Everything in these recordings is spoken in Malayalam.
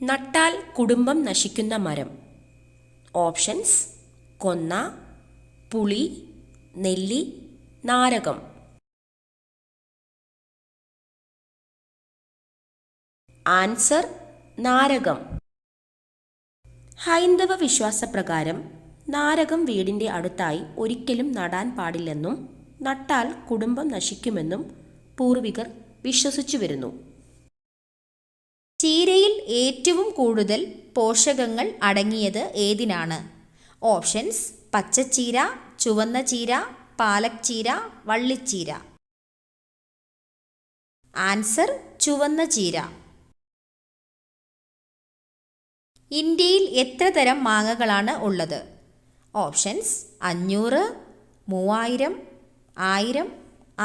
നട്ടാൽ കുടുംബം നശിക്കുന്ന മരം. ഓപ്ഷൻസ്: കൊന്ന, പുളി, നെല്ലി, നാരകം. ആൻസർ: നാരകം. ഹൈന്ദവ വിശ്വാസപ്രകാരം നാരകം വീടിൻ്റെ അടുത്തായി ഒരിക്കലും നടാൻ പാടില്ലെന്നും നട്ടാൽ കുടുംബം നശിക്കുമെന്നും പൂർവികർ വിശ്വസിച്ചു വരുന്നു. ചീരയിൽ ഏറ്റവും കൂടുതൽ പോഷകങ്ങൾ അടങ്ങിയത് ഏതിനാണ്? ഓപ്ഷൻസ്: പച്ചച്ചീര, ചുവന്ന ചീര, പാലക് ചീര, വള്ളിച്ചീര. ആൻസർ: ചുവന്ന ചീര. ഇന്ത്യയിൽ എത്ര തരം മാങ്ങകളാണ് ഉള്ളത്? ഓപ്ഷൻസ്: 500, 3000, 1000,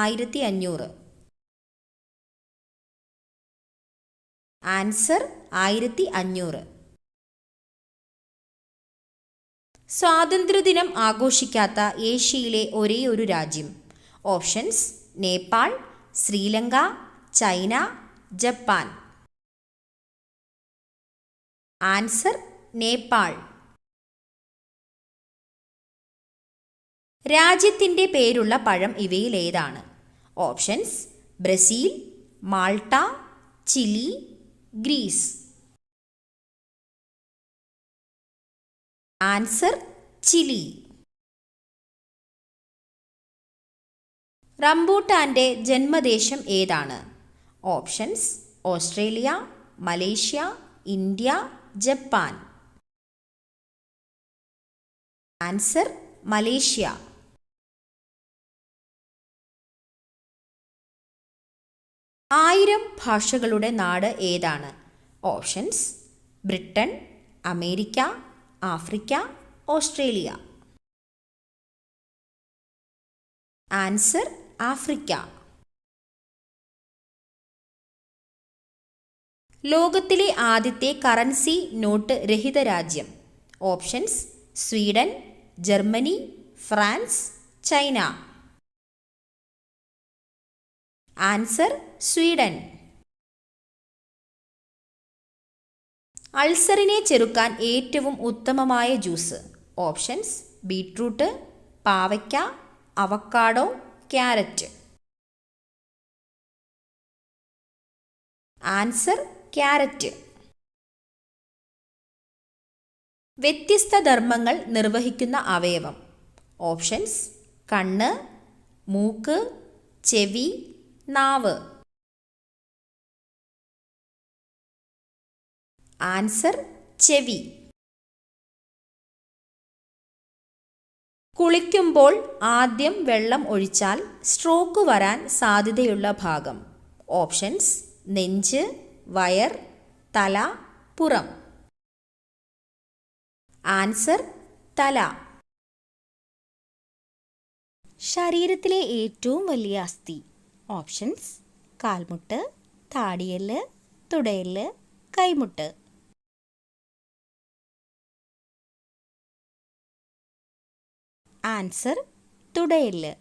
1500. ആൻസർ: 1500. സ്വാതന്ത്ര്യദിനം ആഘോഷിക്കാത്ത ഏഷ്യയിലെ ഒരേയൊരു രാജ്യം. Options: Nepal, Sri Lanka, China, Japan. Answer: Nepal. രാജ്യത്തിൻ്റെ പേരുള്ള പഴം ഇവയിലേതാണ്? Options: Brazil, Malta, Chile, Greece. Answer: Chile. റംബൂട്ടാന്റെ ജന്മദേശം ഏതാണ്? Options: Australia, Malaysia, India, Japan. Answer: Malaysia. ആയിരം ഭാഷകളുടെ നാട് ഏതാണ്? Options: Britain, America, Africa, Australia. Answer: Africa. ലോകത്തിലെ ആദ്യത്തെ കറൻസി നോട്ട് രഹിത രാജ്യം. Options: Sweden, Germany, France, China. Answer: Sweden. അൾസറിനെ ചെറുക്കാൻ ഏറ്റവും ഉത്തമമായ ജ്യൂസ്. ഓപ്ഷൻസ്: ബീട്രൂട്ട്, പാവയ്ക്ക, അവക്കാഡോ, ക്യാരറ്റ്. Answer: carrot. വ്യത്യസ്ത ധർമ്മങ്ങൾ നിർവഹിക്കുന്ന അവയവം. ഓപ്ഷൻസ്: കണ്ണ്, മൂക്ക്, ചെവി, നാവ്. ആൻസർ: ചെവി. കുളിക്കുമ്പോൾ ആദ്യം വെള്ളം ഒഴിച്ചാൽ സ്ട്രോക്ക് വരാൻ സാധ്യതയുള്ള ഭാഗം. ഓപ്ഷൻസ്: നെഞ്ച്, വയർ, തല, പുറം. ആൻസർ: തല. ശരീരത്തിലെ ഏറ്റവും വലിയ അസ്ഥി. ഓപ്ഷൻസ്: കാൽമുട്ട്, താടിയെല്ല്, തുടയെല്ല്, കൈമുട്ട്. ആൻസർ: തുടയെല്ല്.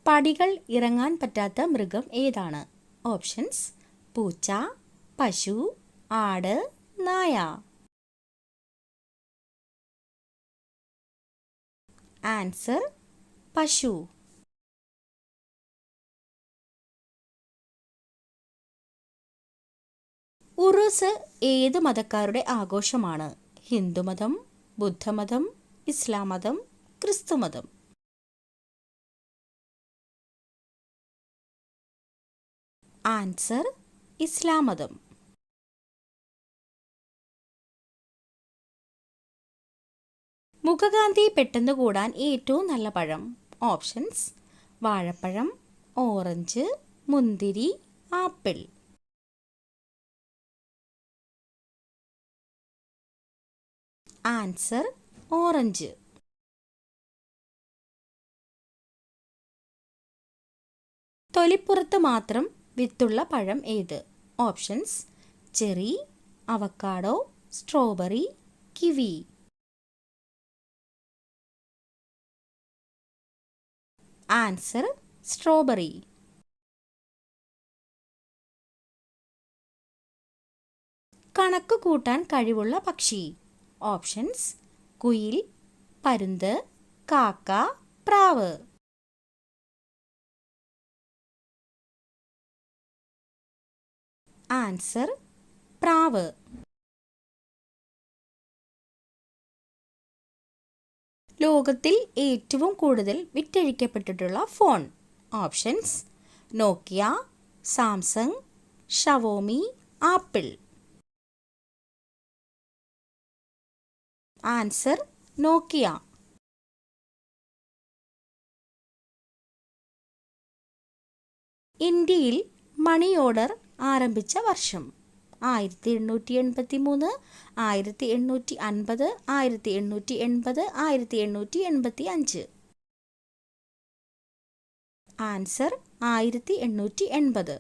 പടികൾ ഇറങ്ങാൻ പറ്റാത്ത മൃഗം ഏതാണ്? ഓപ്ഷൻസ്: പൂച്ച, പശു, ആട്, നായ. ആൻസർ: പശു. ഉറൂസ് ഏത് മതക്കാരുടെ ആഘോഷമാണ്? ഹിന്ദുമതം, ബുദ്ധമതം, ഇസ്ലാം മതം, ക്രിസ്തുമതം. ആൻസർ: ഇസ്ലാം മതം. മുഖകാന്തി പെട്ടെന്ന് കൂടാൻ ഏറ്റവും നല്ല പഴം. ഓപ്ഷൻസ്: വാഴപ്പഴം, ഓറഞ്ച്, മുന്തിരി, ആപ്പിൾ. Answer: orange. തൊലിപ്പുറത്ത് മാത്രം വിത്തുള്ള പഴം ഏത്? Options: cherry, avocado, strawberry, kiwi. Answer: strawberry. കണക്ക് കൂട്ടാൻ കഴിവുള്ള പക്ഷി. ഓപ്ഷൻസ്: കുയിൽ, പരുന്ത്, കാക്ക, പ്രാവ്. ആൻസർ: പ്രാവ്. ലോകത്തിൽ ഏറ്റവും കൂടുതൽ വിറ്റഴിക്കപ്പെട്ടിട്ടുള്ള ഫോൺ. ഓപ്ഷൻസ്: നോക്കിയ, സാംസങ്, ഷവോമി, ആപ്പിൾ. ആൻസർ: നോക്കിയ. ഇന്ത്യയിൽ മണി ഓർഡർ ആരംഭിച്ച വർഷം. 1883, 1850, 1880, 1885. ആൻസർ: 1880.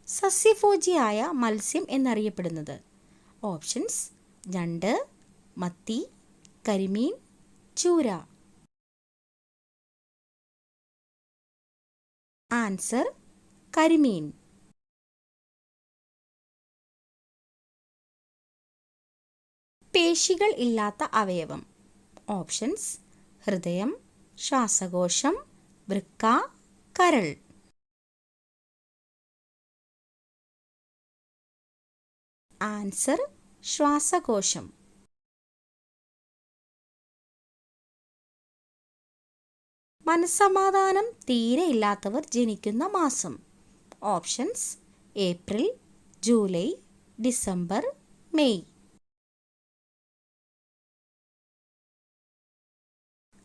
സസ്യഭോജിയായ മത്സ്യം എന്നറിയപ്പെടുന്നത്. ഓപ്ഷൻസ്: ഞണ്ട്, മത്തി, കരിമീൻ, ചൂര. ആൻസർ: കരിമീൻ. പേശികൾ ഇല്ലാത്ത അവയവം. ഓപ്ഷൻസ്: ഹൃദയം, ശ്വാസകോശം, വൃക്ക, കരൾ. ആൻസർ: ശ്വാസകോശം. മനസ്സമാധാനം തീരെ ഇല്ലാത്തവർ ജനിക്കുന്ന മാസം. Options: April, July, December, May.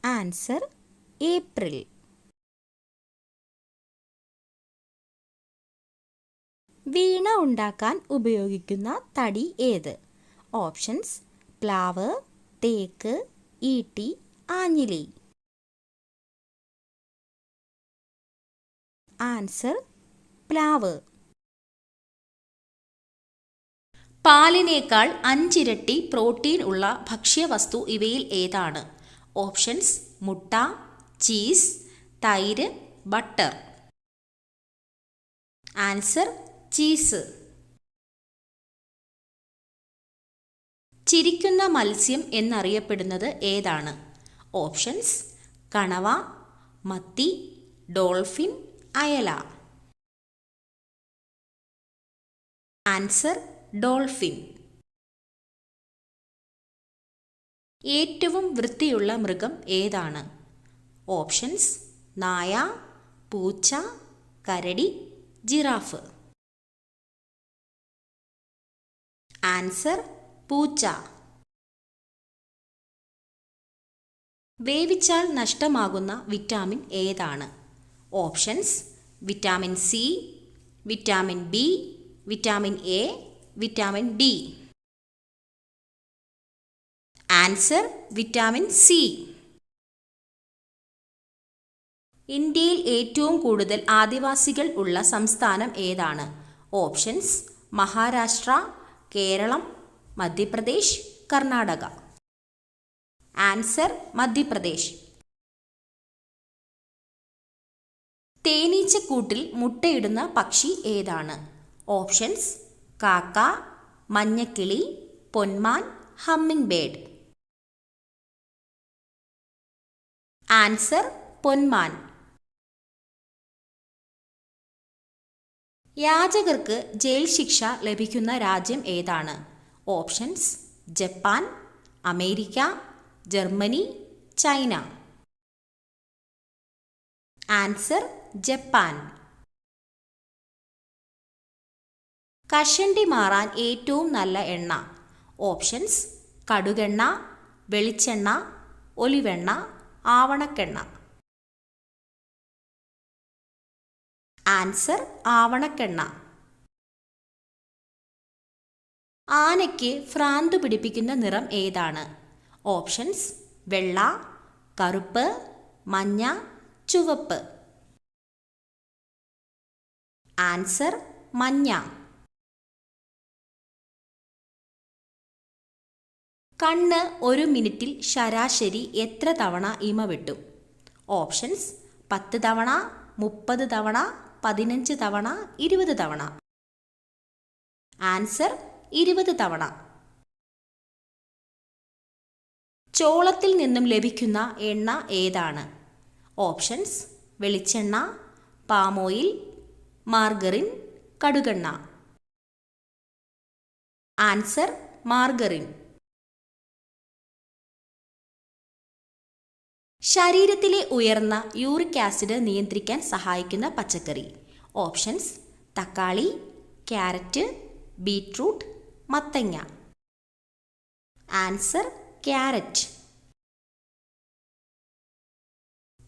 Answer: April. വീണ ഉണ്ടാക്കാൻ ഉപയോഗിക്കുന്ന തടി ഏത്? ഓപ്ഷൻസ്: പ്ലാവ്, തേക്ക്, ഈട്ടി, ആഞ്ഞിലി. ആൻസർ: പ്ലാവ്. പാലിനേക്കാൾ 5 ഇരട്ടി പ്രോട്ടീൻ ഉള്ള ഭക്ഷ്യവസ്തു ഇവയിൽ ഏതാണ്? ഓപ്ഷൻസ്: മുട്ട, ചീസ്, തൈര്, ബട്ടർ. Answer: cheese. ചിരിക്കുന്ന മത്സ്യം എന്നറിയപ്പെടുന്നത് ഏതാണ്? ഓപ്ഷൻസ്: കണവ, മത്തി, ഡോൾഫിൻ, അയല. Answer: dolphin. ഏറ്റവും വൃത്തിയുള്ള മൃഗം ഏതാണ്? ഓപ്ഷൻസ്: നായ, പൂച്ച, കരടി, ജിറാഫ്. ആൻസർ: പൂച്ച. വേവിച്ചാൽ നഷ്ടമാകുന്ന വിറ്റാമിൻ ഏതാണ്? Options: vitamin C, vitamin B, vitamin A, vitamin D. Answer: vitamin C. ഇന്ത്യയിൽ ഏറ്റവും കൂടുതൽ ആദിവാസികൾ ഉള്ള സംസ്ഥാനം ഏതാണ്? ഓപ്ഷൻസ്: മഹാരാഷ്ട്ര, കേരളം, മധ്യപ്രദേശ്, കർണാടക. ആൻസർ: മധ്യപ്രദേശ്. തേനീച്ചക്കൂട്ടിൽ മുട്ടയിടുന്ന പക്ഷി ഏതാണ്? ഓപ്ഷൻസ്: കാക്ക, മഞ്ഞക്കിളി, പൊന്മാൻ, ഹമ്മിങ് ബേർഡ്. ആൻസർ: പൊന്മാൻ. യാചകർക്ക് ജയിൽ ശിക്ഷ ലഭിക്കുന്ന രാജ്യം ഏതാണ്? Options: Japan, America, Germany, China. Answer: Japan. കഷണ്ടി മാറാൻ ഏറ്റവും നല്ല എണ്ണ. ഓപ്ഷൻസ്: കടുകെണ്ണ, വെളിച്ചെണ്ണ, ഒലിവെണ്ണ, ആവണക്കെണ്ണ. ആൻസർ: ആവണക്കെണ്ണ. ആനയ്ക്ക് ഭ്രാന്ത് പിടിപ്പിക്കുന്ന നിറം ഏതാണ്? ഓപ്ഷൻസ്: വെള്ള, കറുപ്പ്, മഞ്ഞ, ചുവപ്പ്. ആൻസർ: മഞ്ഞ. കണ്ണ് ഒരു മിനിറ്റിൽ ശരാശരി എത്ര തവണ ഇമ വെട്ടും? ഓപ്ഷൻസ്: 10 തവണ, 30 തവണ, 15 തവണ 20 തവണ? ആൻസർ 20 തവണ. ചോളത്തിൽ നിന്നും ലഭിക്കുന്ന എണ്ണ ഏതാണ്? ഓപ്ഷൻസ്: വെളിച്ചെണ്ണ, palm oil, margarine, കടുകെണ്ണ. Answer: margarine. ശരീരത്തിലെ ഉയർന്ന യൂറിക് ആസിഡ് നിയന്ത്രിക്കാൻ സഹായിക്കുന്ന പച്ചക്കറി. ഓപ്ഷൻസ്: തക്കാളി, ക്യാരറ്റ്, ബീറ്റ്റൂട്ട്, മത്തങ്ങ. Answer: carrot.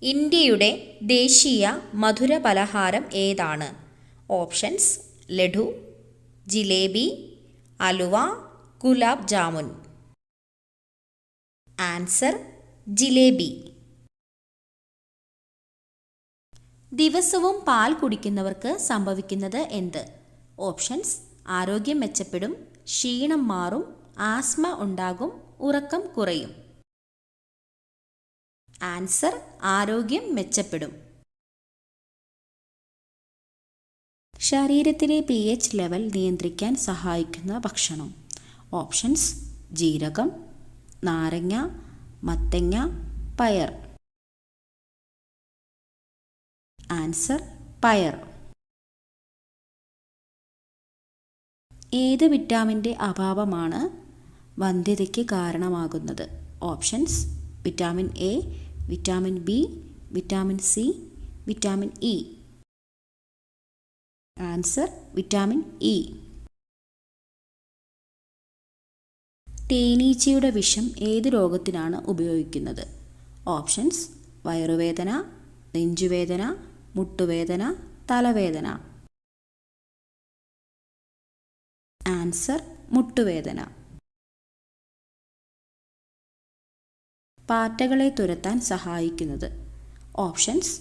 ഇന്ത്യയുടെ ദേശീയ മധുര പലഹാരം ഏതാണ്? ഓപ്ഷൻസ്: ലഡു, ജിലേബി, അലുവ, ഗുലാബ് ജാമുൻ. ആൻസർ: ജിലേബി. ദിവസവും പാൽ കുടിക്കുന്നവർക്ക് സംഭവിക്കുന്നത് എന്ത്? ഓപ്ഷൻസ്: ആരോഗ്യം മെച്ചപ്പെടും, ക്ഷീണം മാറും, ആസ്മ ഉണ്ടാകും, ഉറക്കം കുറയും. ആൻസർ: ആരോഗ്യം മെച്ചപ്പെടും. ശരീരത്തിലെ pH ലെവൽ നിയന്ത്രിക്കാൻ സഹായിക്കുന്ന ഭക്ഷണം. ഓപ്ഷൻസ്: ജീരകം, നാരങ്ങ, മത്തങ്ങ, പയർ. ആൻസർ: പയർ. ഏത് വിറ്റാമിൻ്റെ അഭാവമാണ് വന്ധ്യതയ്ക്ക് കാരണമാകുന്നത്? Options: vitamin A, vitamin B, vitamin C, vitamin E. Answer: vitamin E. തേനീച്ചയുടെ വിഷം ഏത് രോഗത്തിനാണ് ഉപയോഗിക്കുന്നത്? ഓപ്ഷൻസ്: വയറുവേദന, നെഞ്ചുവേദന, മുട്ടുവേദന, തലവേദന. ആൻസർ: മുട്ടുവേദന. പാറ്റകളെ തുരത്താൻ സഹായിക്കുന്നത്. ഓപ്ഷൻസ്: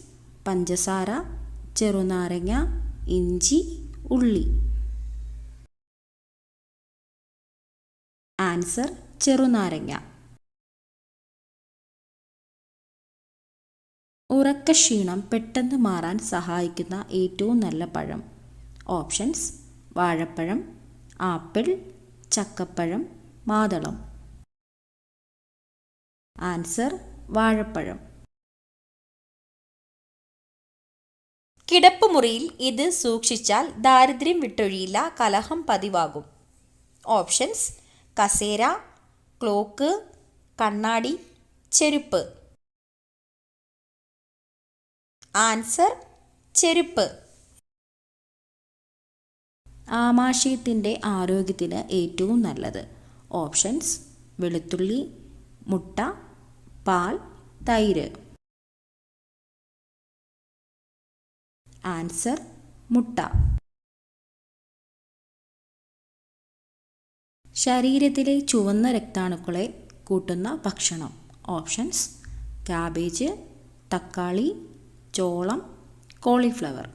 പഞ്ചസാര, ചെറുനാരങ്ങ, ഇഞ്ചി, ഉള്ളി. ആൻസർ: ചെറുനാരങ്ങ. ഉറക്കക്ഷീണം പെട്ടെന്ന് മാറാൻ സഹായിക്കുന്ന ഏറ്റവും നല്ല പഴം. ഓപ്ഷൻസ്: വാഴപ്പഴം, ആപ്പിൾ, ചക്കപ്പഴം, മാതളം. ആൻസർ: വാഴപ്പഴം. കിടപ്പുമുറിയിൽ ഇത് സൂക്ഷിച്ചാൽ ദാരിദ്ര്യം വിട്ടൊഴിയില്ല, കലഹം പതിവാകും. ഓപ്ഷൻസ്: കസേര, ക്ലോക്ക്, കണ്ണാടി, ചെരുപ്പ്. ആൻസർ: ചെരുപ്പ്. ആമാശയത്തിൻ്റെ ആരോഗ്യത്തിന് ഏറ്റവും നല്ലത്. ഓപ്ഷൻസ്: വെളുത്തുള്ളി, മുട്ട, പാൽ, തൈര്. ആൻസർ: മുട്ട. ശരീരത്തിലെ ചുവന്ന രക്താണുക്കളെ കൂട്ടുന്ന ഭക്ഷണം. ഓപ്ഷൻസ്: കാബേജ്, തക്കാളി, ചോളം, കോളിഫ്ലവർ.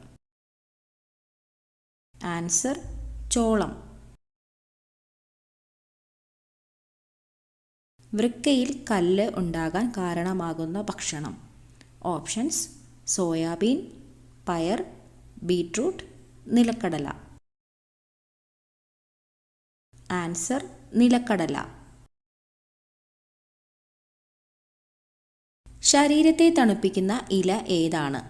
ആൻസർ: ചോളം. വൃക്കയിൽ കല്ല് ഉണ്ടാകാൻ കാരണമാകുന്ന ഭക്ഷണം. ഓപ്ഷൻസ്: സോയാബീൻ, പയർ, ബീറ്റ്റൂട്ട്, നിലക്കടല. ആൻസർ: നിലക്കടല. ശരീരത്തെ തണുപ്പിക്കുന്ന ഇല ഏതാണ്?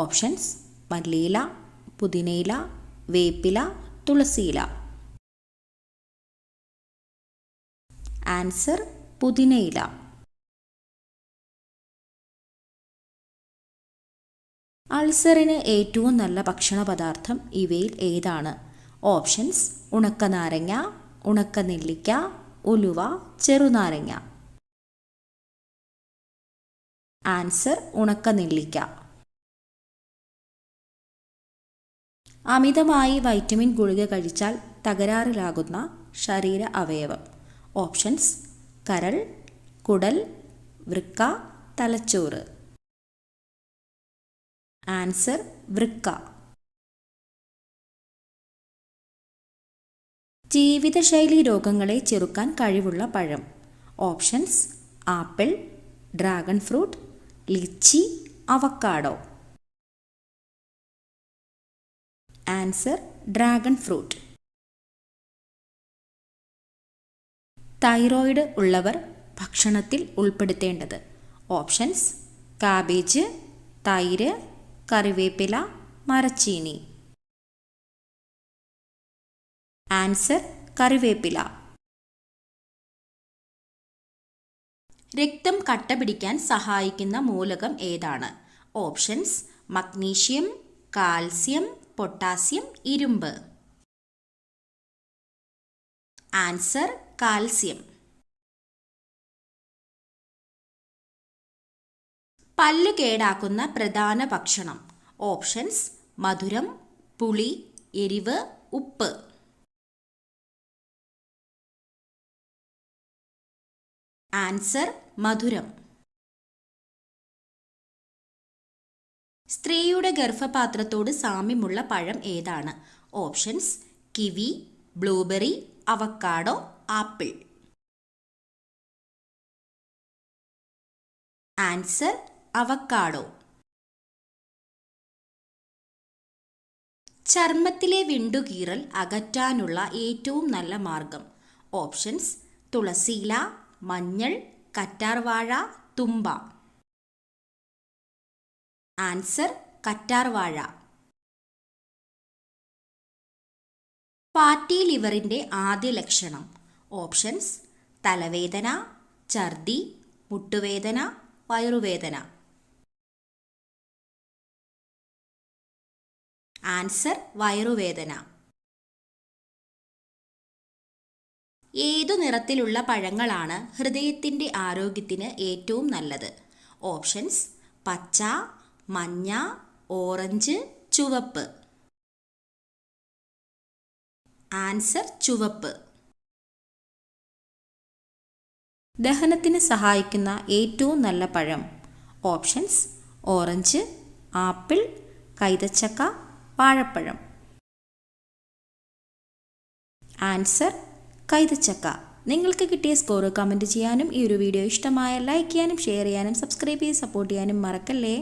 ഓപ്ഷൻസ്: മല്ലിയില, പുതിനയില, വേപ്പില, തുളസിയില. ആൻസർ: പുതിനയില. അൾസറിന് ഏറ്റവും നല്ല ഭക്ഷണ പദാർത്ഥം ഇവയിൽ ഏതാണ്? ഓപ്ഷൻസ്: ഉണക്കനാരങ്ങ, ഉണക്കനെല്ലിക്ക, ഉലുവ, ചെറുനാരങ്ങ. ആൻസർ: ഉണക്കനെല്ലിക്ക. അമിതമായി വൈറ്റമിൻ ഗുളിക കഴിച്ചാൽ തകരാറിലാകുന്ന ശരീര അവയവം. ഓപ്ഷൻസ്: കരൾ, കുടൽ, വൃക്ക, തലച്ചോറ്. ആൻസർ: വൃക്ക. ജീവിതശൈലി രോഗങ്ങളെ ചെറുക്കാൻ കഴിവുള്ള പഴം. Options: apple, dragon fruit, litchi, avocado. Answer dragon fruit. Thyroid ഉള്ളവർ ഭക്ഷണത്തിൽ ഉൾപ്പെടുത്തേണ്ടത്. ഓപ്ഷൻസ്: കാബേജ്, തൈര്, കറിവേപ്പില, മരച്ചീനി. ആൻസർ കറിവേപ്പില. രക്തം കട്ട പിടിക്കാൻ സഹായിക്കുന്ന മൂലകം ഏതാണ്? ഓപ്ഷൻസ്: മഗ്നീഷ്യം, കാൽസ്യം, പൊട്ടാസ്യം, ഇരുമ്പ്. Answer calcium. പല്ല് കേടാക്കുന്ന പ്രധാന ഭക്ഷണം. ഓപ്ഷൻസ്: മധുരം, പുളി, എരിവ്, ഉപ്പ്. ആൻസർ മധുരം. സ്ത്രീയുടെ ഗർഭപാത്രത്തോട് സാമ്യമുള്ള പഴം ഏതാണ്? Options: kiwi, blueberry, avocado, apple. Answer avocado. ചർമ്മത്തിലെ വിണ്ടുകീറൽ അകറ്റാനുള്ള ഏറ്റവും നല്ല മാർഗം. ഓപ്ഷൻസ്: തുളസിയില, മഞ്ഞൾ, കറ്റാർവാഴ, തുമ്പ. ആൻസർ കറ്റാർവാഴ. ഫാറ്റി ലിവറിന്റെ ആദ്യ ലക്ഷണം. ഓപ്ഷൻസ്: തലവേദന, ഛർദി, മുട്ടുവേദന, വയറുവേദന. ആൻസർ വയറുവേദന. ഏതു നിറത്തിലുള്ള പഴങ്ങളാണ് ഹൃദയത്തിൻ്റെ ആരോഗ്യത്തിന് ഏറ്റവും നല്ലത്? ഓപ്ഷൻസ്: പച്ച, മഞ്ഞ, ഓറഞ്ച്, ചുവപ്പ്. ആൻസർ ചുവപ്പ്. ദഹനത്തിന് സഹായിക്കുന്ന ഏറ്റവും നല്ല പഴം. ഓപ്ഷൻസ്: ഓറഞ്ച്, ആപ്പിൾ, കൈതച്ചക്ക, വാഴപ്പഴം. ആൻസർ കൈതച്ചക്ക. നിങ്ങൾക്ക് കിട്ടിയ സ്കോർ കമൻറ്റ് ചെയ്യാനും ഈ ഒരു വീഡിയോ ഇഷ്ടമായ ലൈക്ക് ചെയ്യാനും ഷെയർ ചെയ്യാനും സബ്സ്ക്രൈബ് ചെയ്ത് സപ്പോർട്ട് ചെയ്യാനും മറക്കല്ലേ.